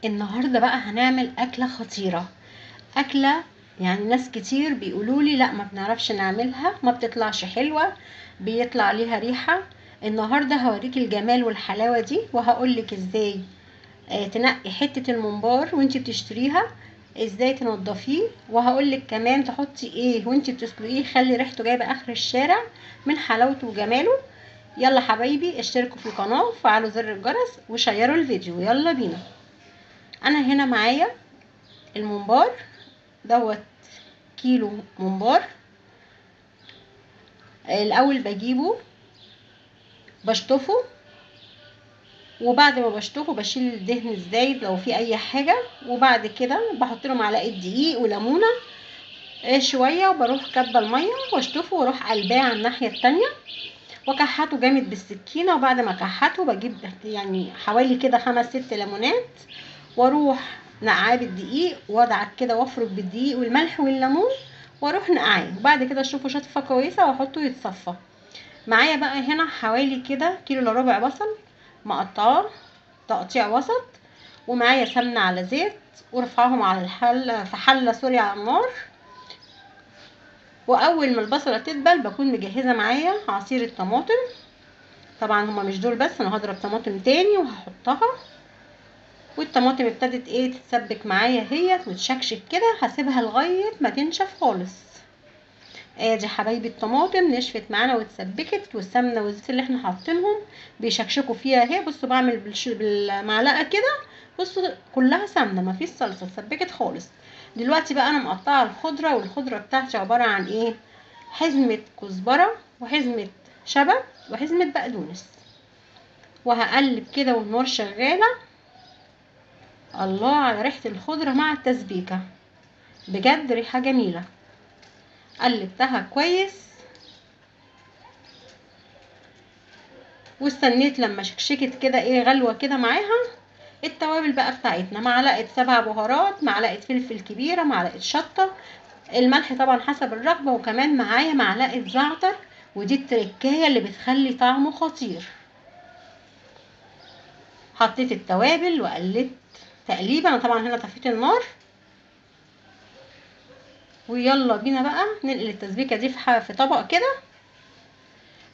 النهارده بقى هنعمل اكله خطيره. اكله يعني ناس كتير بيقولوا لي لا ما بنعرفش نعملها، ما بتطلعش حلوه، بيطلع ليها ريحه. النهارده هوريك الجمال والحلاوه دي، وهقولك ازاي تنقي حته الممبار وانتي بتشتريها، ازاي تنضفيه، وهقولك كمان تحطي ايه وانتي بتسلقيه يخلي ريحته جايبه اخر الشارع من حلاوته وجماله. يلا حبايبي، اشتركوا في القناه وفعلوا زر الجرس وشيروا الفيديو، يلا بينا. انا هنا معايا الممبار دوت، كيلو ممبار. الاول بجيبه بشطفه، وبعد ما بشطفه بشيل الدهن الزايد لو في اي حاجه، وبعد كده بحط له معلقه دقيق وليمونه شويه، وبروح كبه الميه واشطفه واروح قلباه على الناحيه التانية وكحته جامد بالسكينه. وبعد ما كحته بجيب يعني حوالي كده 5 6 ليمونات، واروح نقعاه بالدقيق وادعك كده وافرك بالدقيق والملح والليمون، واروح نقعاه. وبعد كده اشوفه شطفه كويسه واحطه يتصفى. معايا بقى هنا حوالي كده كيلو الا ربع بصل مقطعاه تقطيع وسط، ومعايا سمنه على زيت، ورفعهم على الحله في حله سوري على النار. واول ما البصله تدبل بكون مجهزه معايا عصير الطماطم. طبعا هما مش دول بس، انا هضرب طماطم تاني وهحطها. والطماطم ابتدت تتسبك معايا هي وتشكشك كده، هسيبها لغايه ما تنشف خالص. ادي حبايبي الطماطم نشفت معانا واتسبكت، والسمنه والزيت اللي احنا حاطينهم بيشكشكوا فيها اهي. بصوا بعمل بالمعلقه كده، بصوا كلها سمنه مفيش صلصه، اتسبكت خالص. دلوقتي بقى انا مقطعه الخضره، والخضره بتاعتي عباره عن ايه؟ حزمه كزبره، وحزمه شبت، وحزمه بقدونس. وهقلب كده والنار شغاله. الله على ريحه الخضره مع التسبيكه، بجد ريحه جميله. قلبتها كويس واستنيت لما شكشكت كده غلوه كده معاها. التوابل بقى بتاعتنا: معلقه 7 بهارات، معلقه فلفل كبيره، معلقه شطه، الملح طبعا حسب الرغبه، وكمان معايا معلقه زعتر، ودي التركايه اللي بتخلي طعمه خطير. حطيت التوابل وقلبت تقليبه. انا طبعا هنا طفيت النار، ويلا بينا بقى ننقل التسبيكه دي في طبق كده.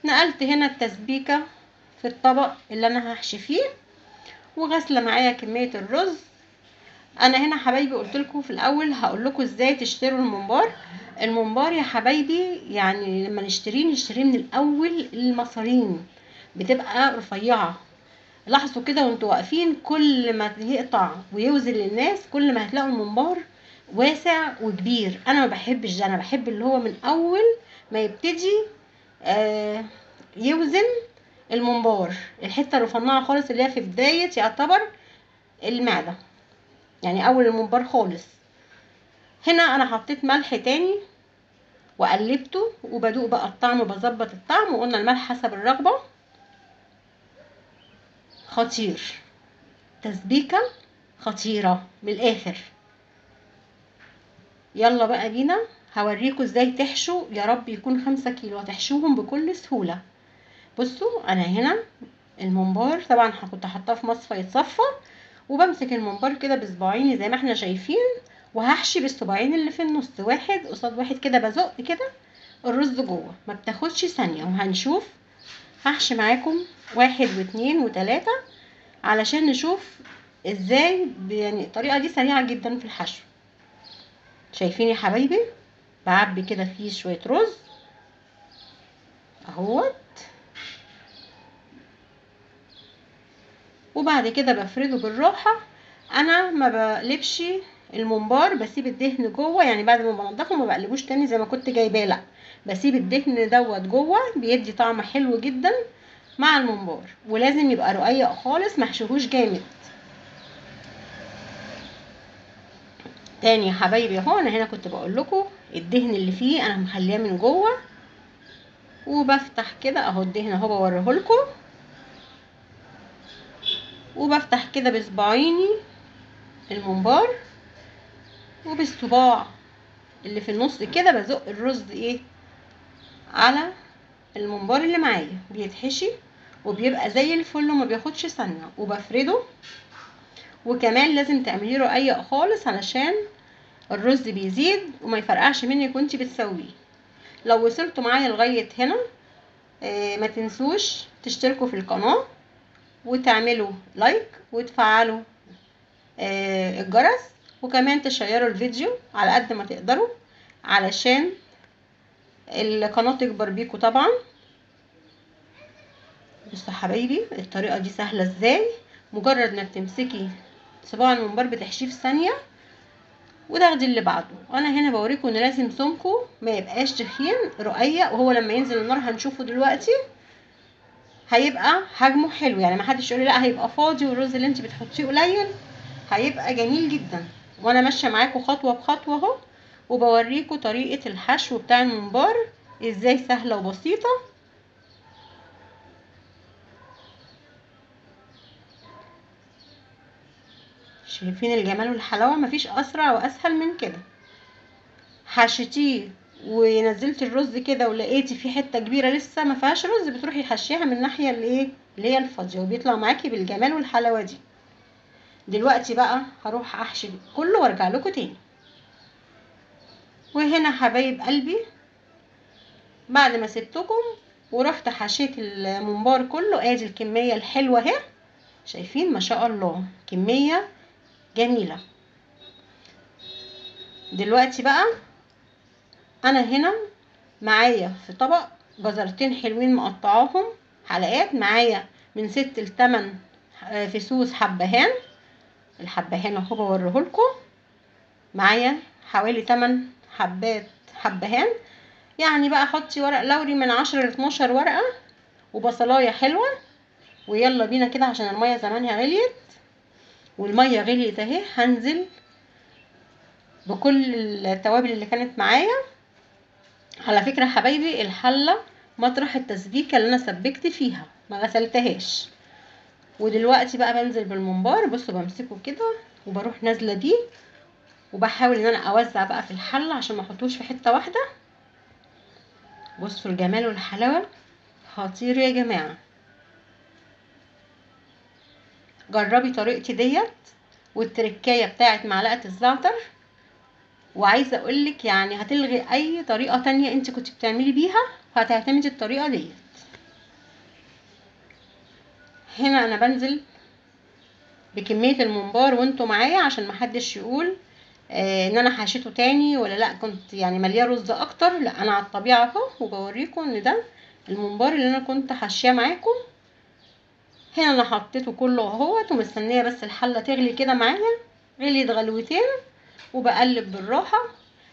نقلت هنا التسبيكه في الطبق اللي انا هحشي فيه، وغسله معايا كميه الرز. انا هنا حبايبي قلت لكم في الاول هقول لكم ازاي تشتروا الممبار. الممبار يا حبايبي يعني لما نشتريه من الاول المصارين بتبقى رفيعه. لاحظوا كده وانتوا واقفين، كل ما يقطع ويوزن للناس كل ما هتلاقوا الممبار واسع وكبير. انا ما بحبش ده، انا بحب اللي هو من اول ما يبتدي يوزن الممبار، الحته الرفيعه خالص اللي هي في بدايه يعتبر المعده، يعني اول الممبار خالص. هنا انا حطيت ملح تاني وقلبته، وبدوق بقى الطعم، بظبط الطعم، وقلنا الملح حسب الرغبه. خطير، تسبيكه خطيره من الاخر. يلا بقى بينا هوريكم ازاي تحشوا، يا رب يكون 5 كيلو هتحشوهم بكل سهوله. بصوا انا هنا الممبار طبعا كنت حاطاه في مصفى يتصفى، وبمسك الممبار كده بصباعيني زي ما احنا شايفين، وهحشي بالصباعين اللي في النص واحد قصاد واحد كده، بزق كده الرز جوه، ما بتاخدش ثانيه. وهنشوف هحشي معاكم 1 و2 و3 علشان نشوف ازاي يعني الطريقه دي سريعه جدا في الحشو. شايفين يا حبايبي؟ بعبي كده فيه شويه رز اهوت، وبعد كده بفرده بالراحه. انا ما بقلبش الممبار، بسيب الدهن جوه، يعني بعد ما بنضفه ما بقلبوش تاني زي ما كنت جايباه، لا بسيب الدهن دوت جوه، بيدي طعم حلو جدا مع الممبار. ولازم يبقى رقيق خالص، محشوهوش جامد. تاني يا حبايبي اهو، انا هنا كنت بقول لكم الدهن اللي فيه انا مخليه من جوه، وبفتح كده اهو الدهن اهو بوريه لكم، وبفتح كده بصباعيني الممبار، وبالصباع اللي في النص كده بزق الرز على الممبار اللي معايا، بيتحشي وبيبقى زي الفل وما بياخدش ثانيه. وبفرده وكمان لازم تعملي رقيق خالص علشان الرز بيزيد وما يفرقعش منك وانتي بتسويه. لو وصلتوا معايا لغايه هنا ما تنسوش تشتركوا في القناه وتعملوا لايك وتفعلوا الجرس، وكمان تشيروا الفيديو على قد ما تقدروا علشان القناه تكبر بيكم طبعا. بصوا حبايبي الطريقه دي سهله ازاي، مجرد انك تمسكي صباع الممبار بتحشيه في ثانيه وتاخدي اللي بعده. انا هنا بوريكم ان لازم سمكه ما يبقاش تخين، رقيق، وهو لما ينزل النار هنشوفه دلوقتي هيبقى حجمه حلو. يعني ما حدش يقول لي لا هيبقى فاضي والرز اللي انت بتحطيه قليل، هيبقى جميل جدا. وانا ماشيه معاكم خطوه بخطوه اهو، وبوريكم طريقه الحشو بتاع الممبار ازاي سهله وبسيطه. شايفين الجمال والحلاوه؟ مفيش اسرع واسهل من كده. حشيتيه ونزلت الرز كده ولقيتي في حته كبيره لسه ما فيهاش رز، بتروحي حشيها من الناحيه اللي هي الفاضيه، وبيطلع معاكي بالجمال والحلاوه دي. دلوقتي بقى هروح احشي كله وارجع لكم تاني. وهنا حبايب قلبي بعد ما سبتكم ورحت حشيت الممبار كله، ادي الكميه الحلوه اهي، شايفين ما شاء الله كميه جميله. دلوقتي بقى انا هنا معايا في طبق جزرتين حلوين مقطعاهم حلقات، معايا من 6 ل 8 فصوص حبهان. الحبهان اهو بوريهولكم، معايا حوالي 8 حبات حبهان. يعني بقى حطي ورق لوري من 10 ل 12 ورقه، وبصلايه حلوه. ويلا بينا كده عشان الميه زمانها غليت، والميه غليت اهي. هنزل بكل التوابل اللي كانت معايا. على فكره حبايبي الحله مطرح التسبيكه اللي انا سبكت فيها ما غسلتهاش. ودلوقتي بقى بنزل بالممبار، بصوا بمسكه كده وبروح نازله بيه، وبحاول ان انا اوزع بقى في الحله عشان ما احطوش في حته واحده. بصوا الجمال والحلاوه خطير يا جماعه. جربي طريقتي ديت والتركايه بتاعت معلقه الزعتر، وعايزه اقولك يعني هتلغي اي طريقه تانية انت كنت بتعملي بيها، وهتعتمدي الطريقه ديت. هنا انا بنزل بكميه الممبار وانتوا معايا عشان محدش يقول ان انا حشيته تاني ولا لا كنت يعني ملياه رز اكتر. لا انا على الطبيعه اهو، وبوريكم ان ده الممبار اللي انا كنت حاشيه معاكم. هنا انا حطيته كله اهوت ومستنيه بس الحله تغلي كده معايا. غليت غلوتين وبقلب بالراحه.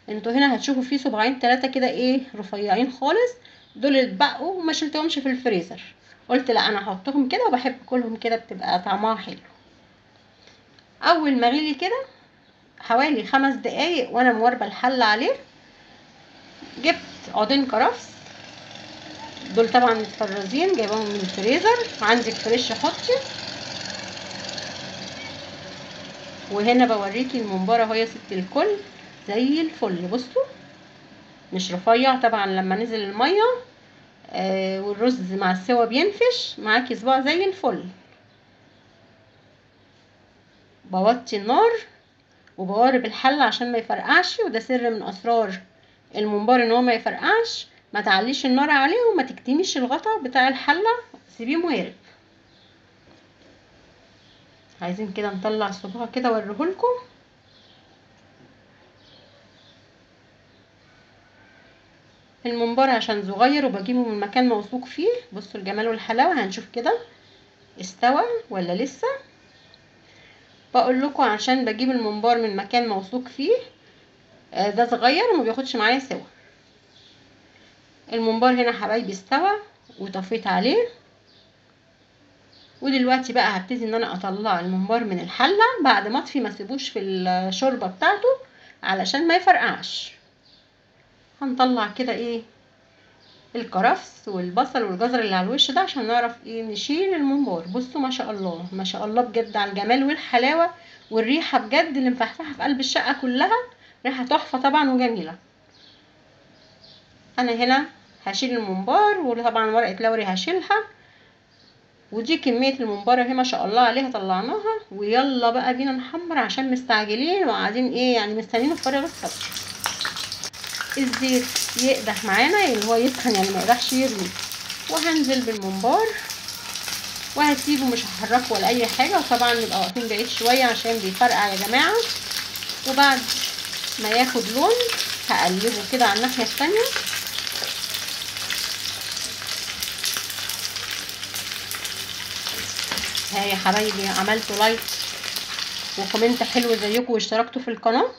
انتوا هنا هتشوفوا فيه صباعين 3 كده ايه رفيعين خالص، دول اتبقوا وما شلتهمش في الفريزر. قلت لا انا هحطهم كده، وبحب كلهم كده بتبقى طعمها حلو. اول ما غلي كده حوالي 5 دقايق وانا مواربه الحله عليه، جبت عودين كرفس، دول طبعا متفرزين جايباهم من الفريزر، عندك فريش حطي. وهنا بوريكي الممبار اهو يا ست الكل زي الفل. بصوا مش رفيع طبعا، لما نزل الميه والرز مع السوا بينفش معاكي صباع زي الفل. بوطي النار وبقارب الحله عشان ما يفرقعش، وده سر من اسرار الممبار ان هو ما يفرقعش. ما تعليش النار عليه وما تكتميش الغطا بتاع الحله، سيبيه موارب. عايزين كده نطلع الصباع كده اوريهولكم. الممبار عشان صغير وبجيبه من مكان موثوق فيه. بصوا الجمال والحلاوه. هنشوف كده استوى ولا لسه. بقول لكم عشان بجيب الممبار من مكان موثوق فيه، ده صغير وما بياخدش معايا سوا. الممبار هنا حبايبي استوى وطفيت عليه. ودلوقتي بقى هبتدي ان انا اطلع الممبار من الحله بعد ما اطفي، ما اسيبوش في الشوربه بتاعته علشان ما يفرقعش. هنطلع كده ايه الكرفس والبصل والجزر اللي على الوش ده عشان نعرف ايه نشيل الممبار. بصوا ما شاء الله ما شاء الله بجد على الجمال والحلاوه، والريحه بجد اللي مفحفحه في قلب الشقه كلها، ريحه تحفه طبعا وجميله. انا هنا هشيل الممبار، وطبعا ورقه لوري هشيلها، ودي كمية الممبار اهي ما شاء الله عليها طلعناها. ويلا بقى بينا نحمر عشان مستعجلين وقاعدين ايه يعني مستنيين الفريغ الصبر. الزيت يقدح معانا يعني هو يسخن يعني ما يقدحش يرمي. وهنزل بالممبار وهسيبه مش هحركه ولا اي حاجه. وطبعا نبقى واقفين بعيد شويه عشان بيفرقع يا جماعه. وبعد ما ياخد لون هقلبه كده على الناحيه التانيه. ها يا حبايبي عملتوا لايك وكومنت حلو زيكم واشتركتوا في القناه،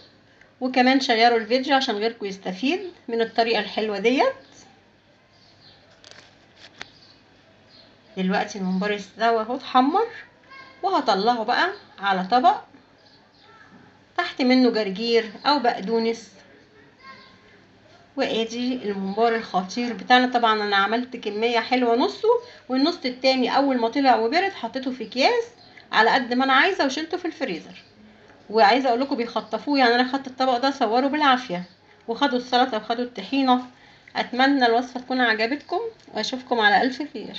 وكمان شيروا الفيديو عشان غيركم يستفيد من الطريقه الحلوه ديت. دلوقتي الممبار استوى اهو اتحمر، وهطلعه بقى على طبق تحت منه جرجير او بقدونس. وادي الممبار الخطير بتاعنا. طبعا انا عملت كميه حلوه نصه، والنص التاني اول ما طلع وبرد حطيته في اكياس على قد ما انا عايزه وشلته في الفريزر. وعايزه اقول لكم بيخطفوه يعني انا خدت الطبق ده صوره بالعافيه، وخدوا السلطه وخدوا الطحينه. اتمنى الوصفه تكون عجبتكم واشوفكم على الف خير.